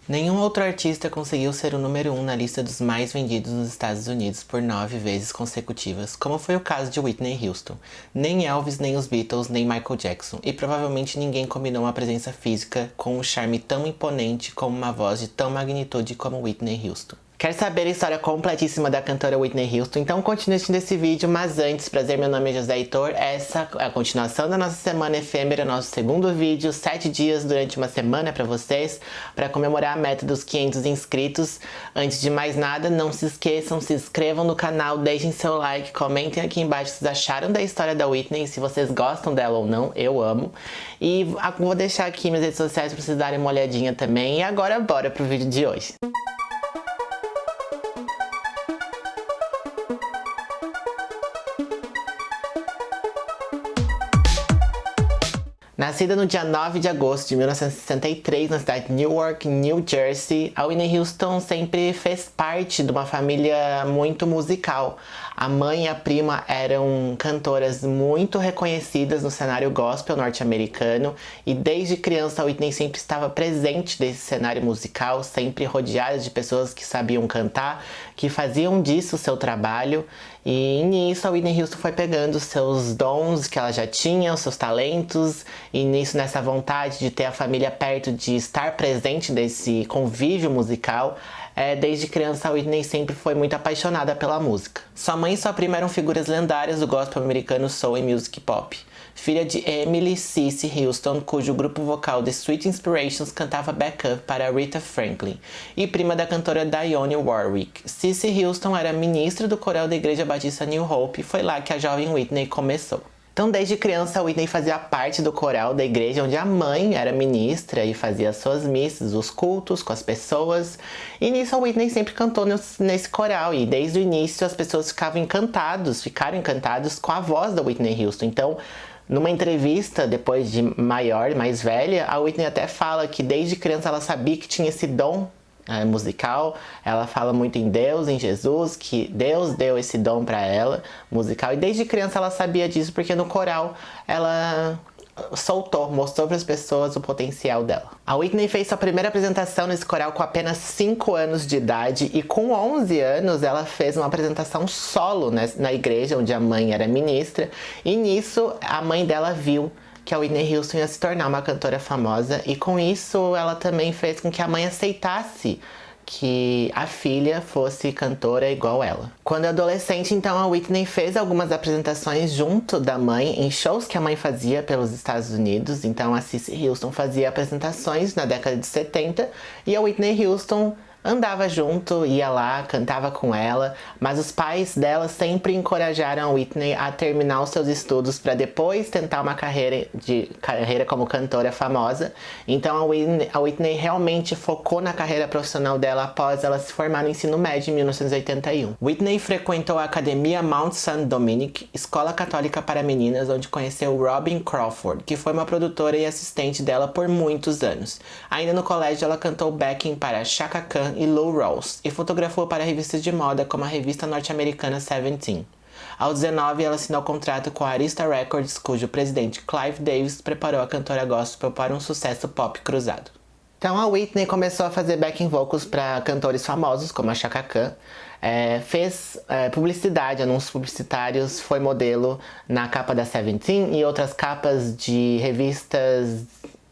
Nenhum outro artista conseguiu ser o número 1 na lista dos mais vendidos nos Estados Unidos por 9 vezes consecutivas, como foi o caso de Whitney Houston. Nem Elvis, nem os Beatles, nem Michael Jackson. E provavelmente ninguém combinou uma presença física com um charme tão imponente como uma voz de tão magnitude como Whitney Houston. Quer saber a história completíssima da cantora Whitney Houston? Então continue assistindo esse vídeo, mas antes, prazer, meu nome é José Heitor. Essa é a continuação da nossa semana efêmera, nosso segundo vídeo, 7 dias durante uma semana pra vocês, pra comemorar a meta dos 500 inscritos. Antes de mais nada, não se esqueçam, se inscrevam no canal, deixem seu like, comentem aqui embaixo o que vocês acharam da história da Whitney, se vocês gostam dela ou não, eu amo. E vou deixar aqui minhas redes sociais pra vocês darem uma olhadinha também. E agora bora pro vídeo de hoje. Nascida no dia 9 de agosto de 1963 na cidade de Newark, New Jersey, a Whitney Houston sempre fez parte de uma família muito musical. A mãe e a prima eram cantoras muito reconhecidas no cenário gospel norte-americano e desde criança a Whitney sempre estava presente desse cenário musical, sempre rodeada de pessoas que sabiam cantar, que faziam disso o seu trabalho. E nisso a Whitney Houston foi pegando os seus dons que ela já tinha, os seus talentos, e nisso, nessa vontade de ter a família perto, de estar presente desse convívio musical, desde criança a Whitney sempre foi muito apaixonada pela música. Sua mãe e sua prima eram figuras lendárias do gospel americano soul e music pop. Filha de Emily Cissy Houston, cujo grupo vocal The Sweet Inspirations cantava backup para Aretha Franklin, e prima da cantora Dionne Warwick. Cissy Houston era ministra do coral da Igreja Batista New Hope e foi lá que a jovem Whitney começou. Então, desde criança, a Whitney fazia parte do coral da igreja onde a mãe era ministra e fazia suas missas, os cultos com as pessoas. E nisso a Whitney sempre cantou nesse coral e desde o início as pessoas ficaram encantados com a voz da Whitney Houston. Então, numa entrevista, depois de maior, mais velha, a Whitney até fala que desde criança ela sabia que tinha esse dom musical. Ela fala muito em Deus, em Jesus, que Deus deu esse dom pra ela, musical. E desde criança ela sabia disso, porque no coral ela mostrou para as pessoas o potencial dela. A Whitney fez sua primeira apresentação nesse coral com apenas 5 anos de idade e com 11 anos ela fez uma apresentação solo na igreja onde a mãe era ministra, e nisso a mãe dela viu que a Whitney Houston ia se tornar uma cantora famosa, e com isso ela também fez com que a mãe aceitasse que a filha fosse cantora igual ela. Quando adolescente, então, a Whitney fez algumas apresentações junto da mãe em shows que a mãe fazia pelos Estados Unidos. Então a Cissy Houston fazia apresentações na década de 70 e a Whitney Houston andava junto, ia lá, cantava com ela, mas os pais dela sempre encorajaram a Whitney a terminar os seus estudos para depois tentar uma carreira como cantora famosa. Então a Whitney realmente focou na carreira profissional dela após ela se formar no ensino médio em 1981. Whitney frequentou a Academia Mount St. Dominic, escola católica para meninas, onde conheceu Robin Crawford, que foi uma produtora e assistente dela por muitos anos. Ainda no colégio ela cantou backing para Chaka Khan e Lou Rawls, e fotografou para revistas de moda como a revista norte-americana Seventeen. Aos 19, ela assinou contrato com a Arista Records, cujo presidente Clive Davis preparou a cantora gospel para um sucesso pop cruzado. Então a Whitney começou a fazer backing vocals para cantores famosos como a Chaka Khan, fez publicidade, anúncios publicitários, foi modelo na capa da Seventeen e outras capas de revistas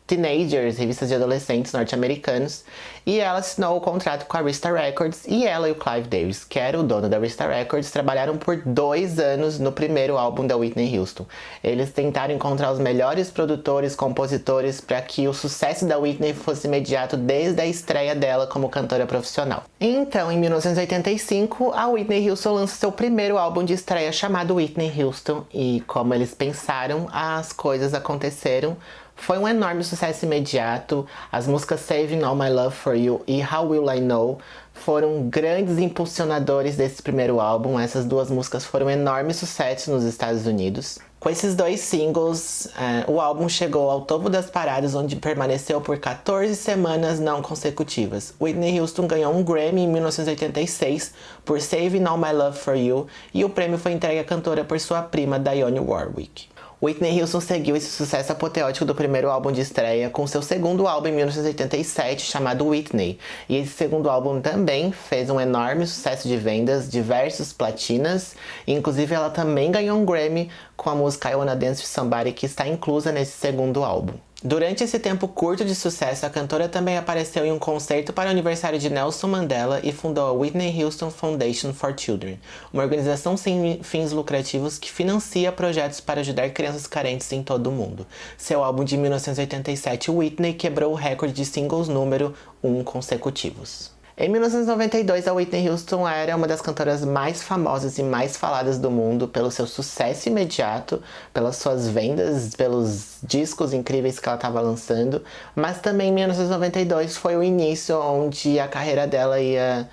teenagers, revistas de adolescentes norte-americanos, e ela assinou o contrato com a Arista Records, e ela e o Clive Davis, que era o dono da Arista Records, trabalharam por 2 anos no primeiro álbum da Whitney Houston. Eles tentaram encontrar os melhores produtores, compositores, para que o sucesso da Whitney fosse imediato desde a estreia dela como cantora profissional. Então, em 1985, a Whitney Houston lança seu primeiro álbum de estreia chamado Whitney Houston, e como eles pensaram, as coisas aconteceram. Foi um enorme sucesso imediato. As músicas Saving All My Love For You e How Will I Know foram grandes impulsionadores desse primeiro álbum. Essas duas músicas foram enormes sucessos nos Estados Unidos. Com esses 2 singles, o álbum chegou ao topo das paradas, onde permaneceu por 14 semanas não consecutivas. Whitney Houston ganhou um Grammy em 1986 por Saving All My Love For You, e o prêmio foi entregue à cantora por sua prima Dionne Warwick. Whitney Houston seguiu esse sucesso apoteótico do primeiro álbum de estreia com seu segundo álbum em 1987, chamado Whitney. E esse segundo álbum também fez um enorme sucesso de vendas, diversos platinas, e inclusive ela também ganhou um Grammy com a música I Wanna Dance With Somebody, que está inclusa nesse segundo álbum. Durante esse tempo curto de sucesso, a cantora também apareceu em um concerto para o aniversário de Nelson Mandela e fundou a Whitney Houston Foundation for Children, uma organização sem fins lucrativos que financia projetos para ajudar crianças carentes em todo o mundo. Seu álbum de 1987, Whitney, quebrou o recorde de singles número 1 consecutivos. Em 1992, a Whitney Houston era uma das cantoras mais famosas e mais faladas do mundo pelo seu sucesso imediato, pelas suas vendas, pelos discos incríveis que ela estava lançando, mas também em 1992 foi o início onde a carreira dela ia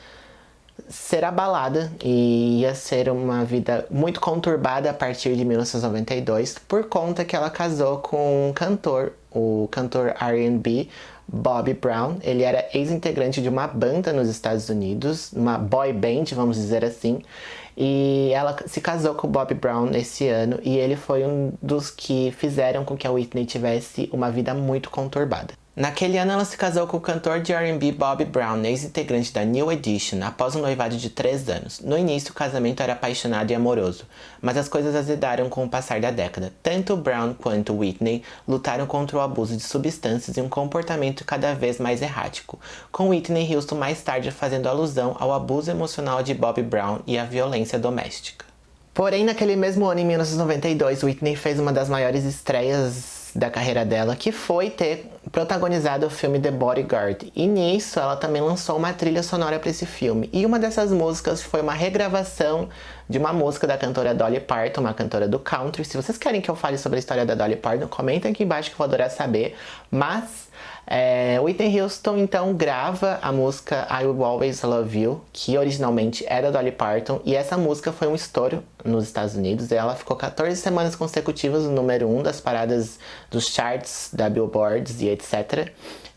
ser abalada e ia ser uma vida muito conturbada a partir de 1992, por conta que ela casou com um cantor, o cantor R&B, Bobby Brown. Ele era ex-integrante de uma banda nos Estados Unidos, uma boy band, vamos dizer assim, e ela se casou com o Bobby Brown nesse ano, e ele foi um dos que fizeram com que a Whitney tivesse uma vida muito conturbada. Naquele ano, ela se casou com o cantor de R&B Bobby Brown, ex-integrante da New Edition, após um noivado de 3 anos. No início, o casamento era apaixonado e amoroso, mas as coisas azedaram com o passar da década. Tanto Brown quanto Whitney lutaram contra o abuso de substâncias e um comportamento cada vez mais errático, com Whitney Houston mais tarde fazendo alusão ao abuso emocional de Bobby Brown e à violência doméstica. Porém, naquele mesmo ano, em 1992, Whitney fez uma das maiores estreias da carreira dela, que foi ter protagonizado o filme The Bodyguard. E nisso, ela também lançou uma trilha sonora para esse filme. E uma dessas músicas foi uma regravação de uma música da cantora Dolly Parton, uma cantora do country. Se vocês querem que eu fale sobre a história da Dolly Parton, comentem aqui embaixo que eu vou adorar saber. Mas Whitney Houston então grava a música I Will Always Love You, que originalmente era da Dolly Parton, e essa música foi um estouro nos Estados Unidos. Ela ficou 14 semanas consecutivas no número 1 das paradas dos charts da Billboard e etc.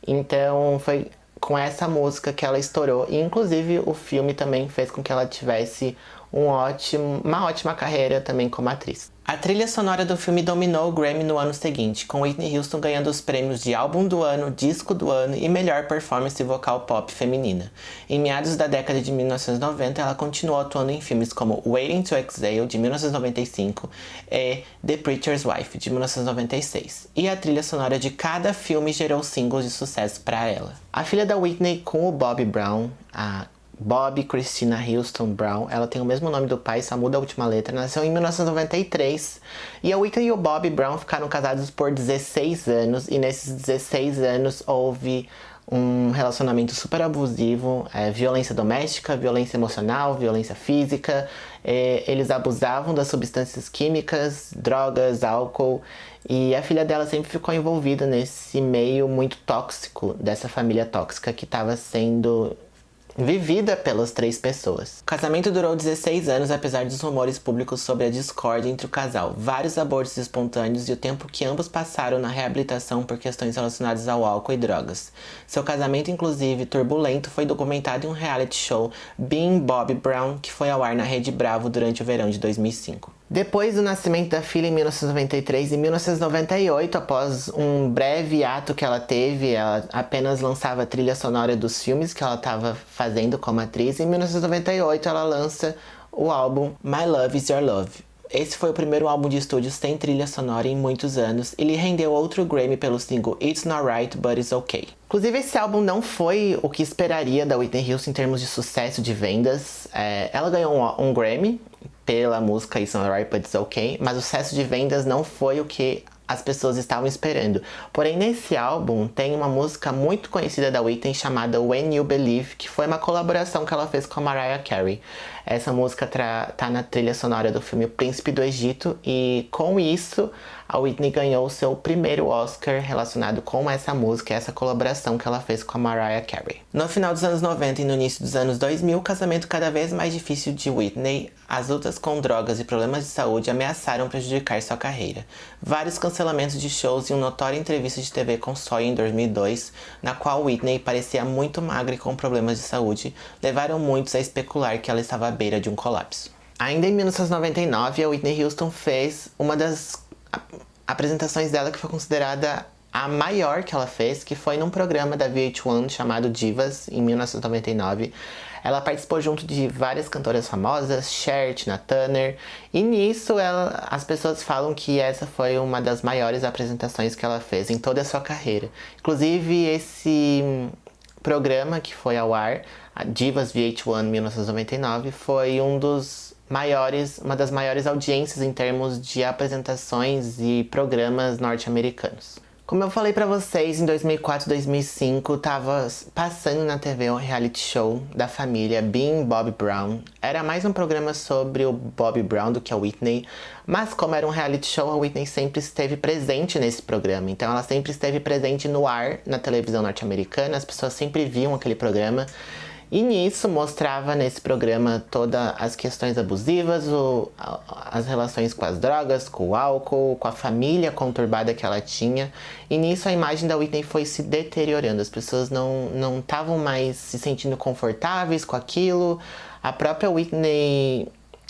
Então foi com essa música que ela estourou, e inclusive o filme também fez com que ela tivesse uma ótima carreira também como atriz. A trilha sonora do filme dominou o Grammy no ano seguinte, com Whitney Houston ganhando os prêmios de Álbum do Ano, Disco do Ano e Melhor Performance Vocal Pop Feminina. Em meados da década de 1990, ela continuou atuando em filmes como Waiting to Exhale, de 1995, e The Preacher's Wife, de 1996. E a trilha sonora de cada filme gerou singles de sucesso para ela. A filha da Whitney com o Bobby Brown, a Bobby Christina Houston Brown, ela tem o mesmo nome do pai, só muda a última letra, nasceu em 1993, e a Whitney e o Bobby Brown ficaram casados por 16 anos, e nesses 16 anos houve um relacionamento super abusivo, violência doméstica, violência emocional, violência física, eles abusavam das substâncias químicas, drogas, álcool, e a filha dela sempre ficou envolvida nesse meio muito tóxico, dessa família tóxica que estava sendo vivida pelas 3 pessoas. O casamento durou 16 anos, apesar dos rumores públicos sobre a discórdia entre o casal, vários abortos espontâneos e o tempo que ambos passaram na reabilitação por questões relacionadas ao álcool e drogas. Seu casamento, inclusive turbulento, foi documentado em um reality show, Being Bobby Brown, que foi ao ar na Rede Bravo durante o verão de 2005. Depois do nascimento da filha em 1993 e 1998, após um breve ato que ela teve, ela apenas lançava a trilha sonora dos filmes que ela estava fazendo como atriz. Em 1998 ela lança o álbum My Love Is Your Love. Esse foi o primeiro álbum de estúdio sem trilha sonora em muitos anos e lhe rendeu outro Grammy pelo single It's Not Right But It's Okay. Inclusive, esse álbum não foi o que esperaria da Whitney Houston em termos de sucesso de vendas. Ela ganhou um Grammy pela música It's Not Right But It's Okay, mas o sucesso de vendas não foi o que as pessoas estavam esperando. Porém, nesse álbum tem uma música muito conhecida da Whitney chamada When You Believe, que foi uma colaboração que ela fez com a Mariah Carey. Essa música tá na trilha sonora do filme O Príncipe do Egito, e com isso a Whitney ganhou o seu primeiro Oscar relacionado com essa música, essa colaboração que ela fez com a Mariah Carey. No final dos anos 90 e no início dos anos 2000, o casamento cada vez mais difícil de Whitney, as lutas com drogas e problemas de saúde ameaçaram prejudicar sua carreira. Vários cancelamentos de shows e uma notória entrevista de TV com Sawyer em 2002, na qual Whitney parecia muito magra e com problemas de saúde, levaram muitos a especular que ela estava à beira de um colapso. Ainda em 1999, a Whitney Houston fez uma das apresentações dela que foi considerada a maior que ela fez, que foi num programa da VH1 chamado Divas, em 1999. Ela participou junto de várias cantoras famosas, Cher, Tina Turner, e nisso as pessoas falam que essa foi uma das maiores apresentações que ela fez em toda a sua carreira. Inclusive, esse programa que foi ao ar, a Divas VH1 1999, foi uma das maiores audiências em termos de apresentações e programas norte-americanos. Como eu falei pra vocês, em 2004 e 2005 tava passando na TV um reality show da família Being Bobby Brown. Era mais um programa sobre o Bobby Brown do que a Whitney, mas como era um reality show, a Whitney sempre esteve presente nesse programa. Então ela sempre esteve presente no ar, na televisão norte-americana, as pessoas sempre viam aquele programa. E nisso mostrava nesse programa todas as questões abusivas, as relações com as drogas, com o álcool, com a família conturbada que ela tinha. E nisso a imagem da Whitney foi se deteriorando. As pessoas não estavam mais se sentindo confortáveis com aquilo. A própria Whitney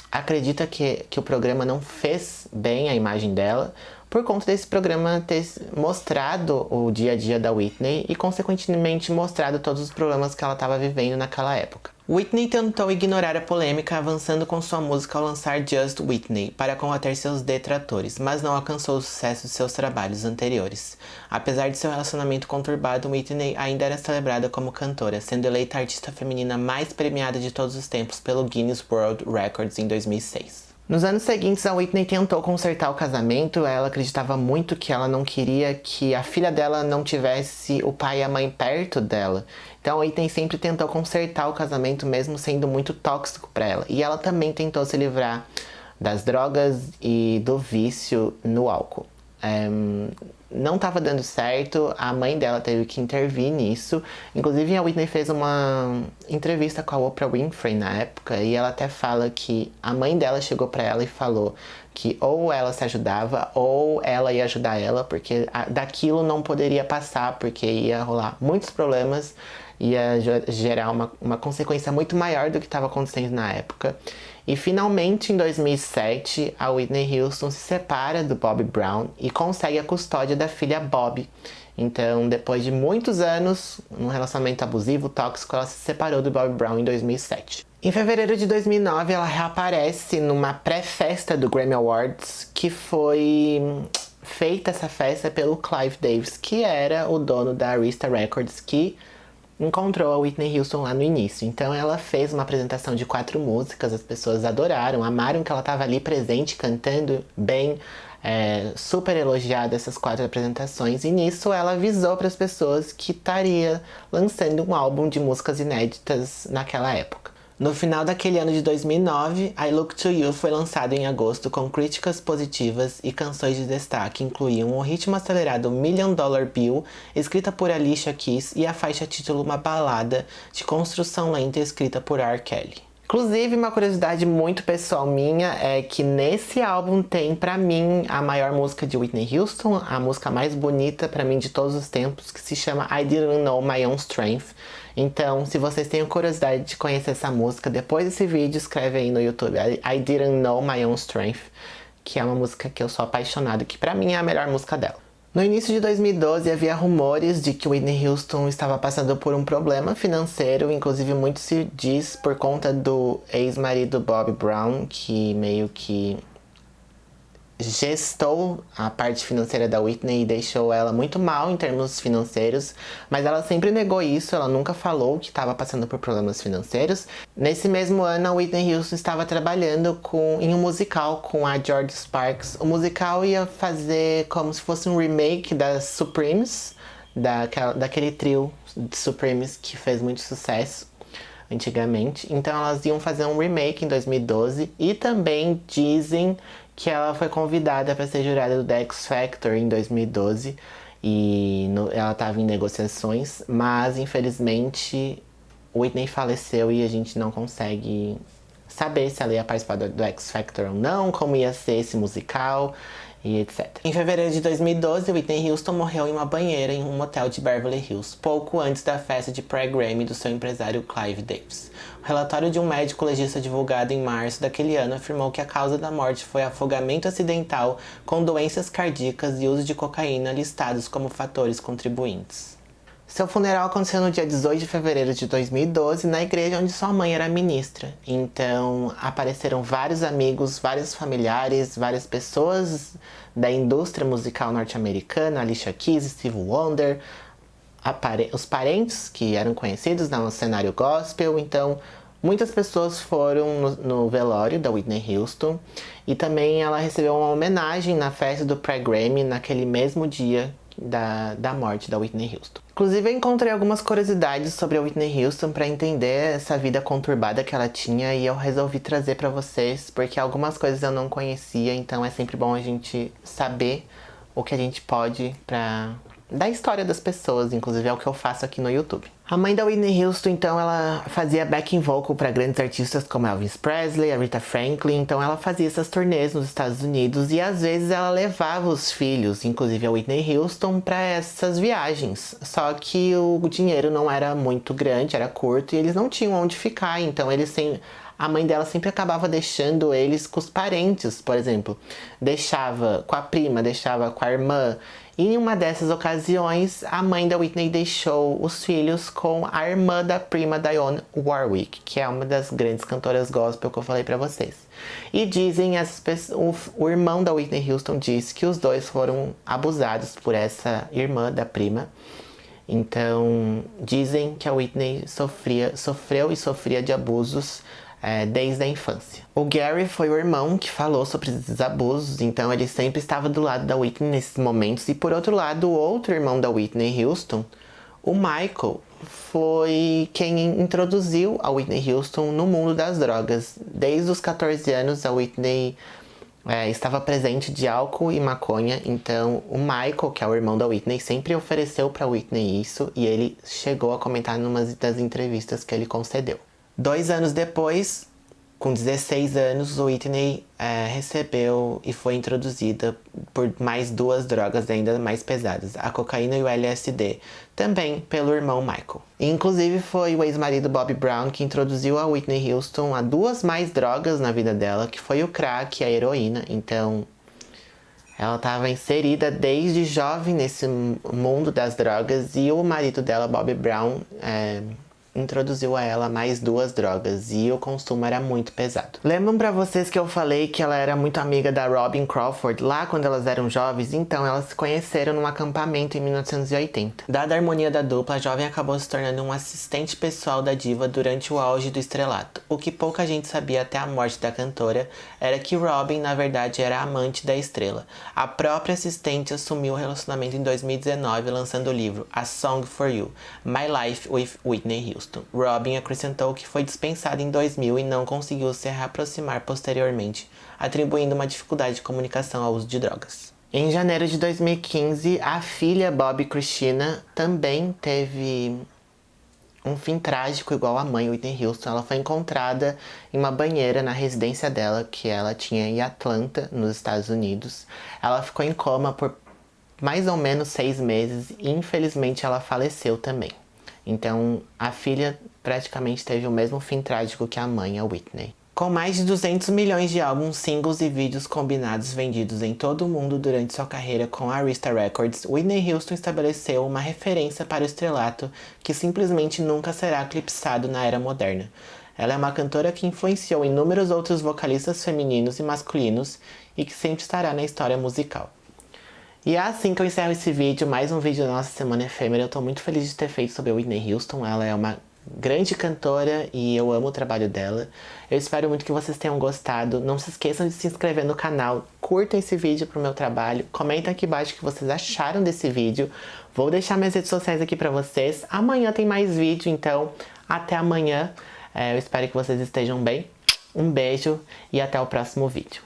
acredita que o programa não fez bem a imagem dela, por conta desse programa ter mostrado o dia a dia da Whitney e, consequentemente, mostrado todos os problemas que ela estava vivendo naquela época. Whitney tentou ignorar a polêmica, avançando com sua música ao lançar Just Whitney, para combater seus detratores, mas não alcançou o sucesso de seus trabalhos anteriores. Apesar de seu relacionamento conturbado, Whitney ainda era celebrada como cantora, sendo eleita a artista feminina mais premiada de todos os tempos pelo Guinness World Records em 2006. Nos anos seguintes, a Whitney tentou consertar o casamento. Ela acreditava muito que ela não queria que a filha dela não tivesse o pai e a mãe perto dela. Então a Whitney sempre tentou consertar o casamento, mesmo sendo muito tóxico para ela. E ela também tentou se livrar das drogas e do vício no álcool. Não estava dando certo, a mãe dela teve que intervir nisso. Inclusive a Whitney fez uma entrevista com a Oprah Winfrey na época, e ela até fala que a mãe dela chegou para ela e falou que ou ela se ajudava ou ela ia ajudar ela, porque daquilo não poderia passar, porque ia rolar muitos problemas, ia gerar uma consequência muito maior do que estava acontecendo na época. E finalmente, em 2007, a Whitney Houston se separa do Bobby Brown e consegue a custódia da filha Bobby. Então, depois de muitos anos, num relacionamento abusivo, tóxico, ela se separou do Bobby Brown em 2007. Em fevereiro de 2009, ela reaparece numa pré-festa do Grammy Awards, que foi feita essa festa pelo Clive Davis, que era o dono da Arista Records, que encontrou a Whitney Houston lá no início. Então ela fez uma apresentação de 4 músicas, as pessoas adoraram, amaram que ela estava ali presente, cantando bem, super elogiada essas 4 apresentações. E nisso ela avisou para as pessoas que estaria lançando um álbum de músicas inéditas naquela época. No final daquele ano de 2009, I Look to You foi lançado em agosto com críticas positivas e canções de destaque incluíam o ritmo acelerado Million Dollar Bill, escrita por Alicia Keys, e a faixa título Uma Balada, de construção lenta escrita por R. Kelly. Inclusive, uma curiosidade muito pessoal minha é que nesse álbum tem, pra mim, a maior música de Whitney Houston, a música mais bonita pra mim de todos os tempos, que se chama I Didn't Know My Own Strength. Então, se vocês têm curiosidade de conhecer essa música, depois desse vídeo, escreve aí no YouTube I Didn't Know My Own Strength, que é uma música que eu sou apaixonado, que pra mim é a melhor música dela. No início de 2012, havia rumores de que Whitney Houston estava passando por um problema financeiro, inclusive muito se diz por conta do ex-marido Bobby Brown, que meio que gestou a parte financeira da Whitney e deixou ela muito mal em termos financeiros, mas ela sempre negou isso, ela nunca falou que estava passando por problemas financeiros. Nesse mesmo ano, a Whitney Houston estava trabalhando em um musical com a Georgia Sparks. O musical ia fazer como se fosse um remake das Supremes, daquele trio de Supremes que fez muito sucesso antigamente. Então elas iam fazer um remake em 2012 e também dizem que ela foi convidada para ser jurada do The X Factor em 2012 e ela estava em negociações, mas infelizmente Whitney faleceu e a gente não consegue saber se ela ia participar do X Factor ou não, como ia ser esse musical. e etc. Em fevereiro de 2012, Whitney Houston morreu em uma banheira em um motel de Beverly Hills, pouco antes da festa de pré-Grammy do seu empresário Clive Davis. O relatório de um médico legista divulgado em março daquele ano afirmou que a causa da morte foi afogamento acidental com doenças cardíacas e uso de cocaína listados como fatores contribuintes. Seu funeral aconteceu no dia 18 de fevereiro de 2012, na igreja onde sua mãe era ministra. Então, apareceram vários amigos, vários familiares, várias pessoas da indústria musical norte-americana, Alicia Keys, Stevie Wonder, os parentes que eram conhecidos no cenário gospel. Então, muitas pessoas foram no velório da Whitney Houston. E também ela recebeu uma homenagem na festa do pré-Grammy naquele mesmo dia da morte da Whitney Houston. Inclusive, eu encontrei algumas curiosidades sobre a Whitney Houston para entender essa vida conturbada que ela tinha, e eu resolvi trazer para vocês, porque algumas coisas eu não conhecia, então é sempre bom a gente saber o que a gente pode da história das pessoas, inclusive é o que eu faço aqui no YouTube. A mãe da Whitney Houston, então, ela fazia backing vocal para grandes artistas como Elvis Presley, Aretha Franklin, então ela fazia essas turnês nos Estados Unidos e às vezes ela levava os filhos, inclusive a Whitney Houston, para essas viagens. Só que o dinheiro não era muito grande, era curto e eles não tinham onde ficar, então a mãe dela sempre acabava deixando eles com os parentes, por exemplo. Deixava com a prima, deixava com a irmã. E em uma dessas ocasiões, a mãe da Whitney deixou os filhos com a irmã da prima Dionne Warwick, que é uma das grandes cantoras gospel que eu falei pra vocês. E dizem, o irmão da Whitney Houston disse que os dois foram abusados por essa irmã da prima. Então, dizem que a Whitney sofreu e sofria de abusos desde a infância. O Gary foi o irmão que falou sobre esses abusos, então ele sempre estava do lado da Whitney nesses momentos. E por outro lado, o outro irmão da Whitney Houston, o Michael, foi quem introduziu a Whitney Houston no mundo das drogas. Desde os 14 anos, a Whitney estava presente de álcool e maconha, então o Michael, que é o irmão da Whitney, sempre ofereceu para Whitney isso, e ele chegou a comentar numa das entrevistas que ele concedeu. 2 anos depois, com 16 anos, Whitney recebeu e foi introduzida por mais 2 drogas ainda mais pesadas, a cocaína e o LSD, também pelo irmão Michael. E, inclusive, foi o ex-marido Bobby Brown que introduziu a Whitney Houston a 2 mais drogas na vida dela, que foi o crack e a heroína. Então, ela estava inserida desde jovem nesse mundo das drogas, e o marido dela, Bobby Brown, introduziu a ela mais 2 drogas, e o consumo era muito pesado. Lembram pra vocês que eu falei que ela era muito amiga da Robin Crawford lá quando elas eram jovens? Então elas se conheceram num acampamento em 1980. Dada a harmonia da dupla, a jovem acabou se tornando um assistente pessoal da diva durante o auge do estrelato. O que pouca gente sabia até a morte da cantora era que Robin, na verdade, era a amante da estrela. A própria assistente assumiu o relacionamento em 2019, lançando o livro A Song for You, My Life with Whitney Houston. Robin acrescentou que foi dispensada em 2000 e não conseguiu se reaproximar posteriormente, atribuindo uma dificuldade de comunicação ao uso de drogas. Em janeiro de 2015, a filha Bobbi Kristina também teve um fim trágico igual a mãe, Whitney Houston. Ela foi encontrada em uma banheira na residência dela, que ela tinha em Atlanta, nos Estados Unidos. Ela ficou em coma por mais ou menos 6 meses e infelizmente ela faleceu também. Então, a filha praticamente teve o mesmo fim trágico que a mãe, a Whitney. Com mais de 200 milhões de álbuns, singles e vídeos combinados vendidos em todo o mundo durante sua carreira com a Arista Records, Whitney Houston estabeleceu uma referência para o estrelato que simplesmente nunca será eclipsado na era moderna. Ela é uma cantora que influenciou inúmeros outros vocalistas femininos e masculinos e que sempre estará na história musical. E é assim que eu encerro esse vídeo, mais um vídeo da nossa Semana Efêmera. Eu tô muito feliz de ter feito sobre a Whitney Houston. Ela é uma grande cantora e eu amo o trabalho dela. Eu espero muito que vocês tenham gostado. Não se esqueçam de se inscrever no canal, curtam esse vídeo pro meu trabalho, comentem aqui embaixo o que vocês acharam desse vídeo. Vou deixar minhas redes sociais aqui pra vocês. Amanhã tem mais vídeo, então até amanhã. Eu espero que vocês estejam bem. Um beijo e até o próximo vídeo.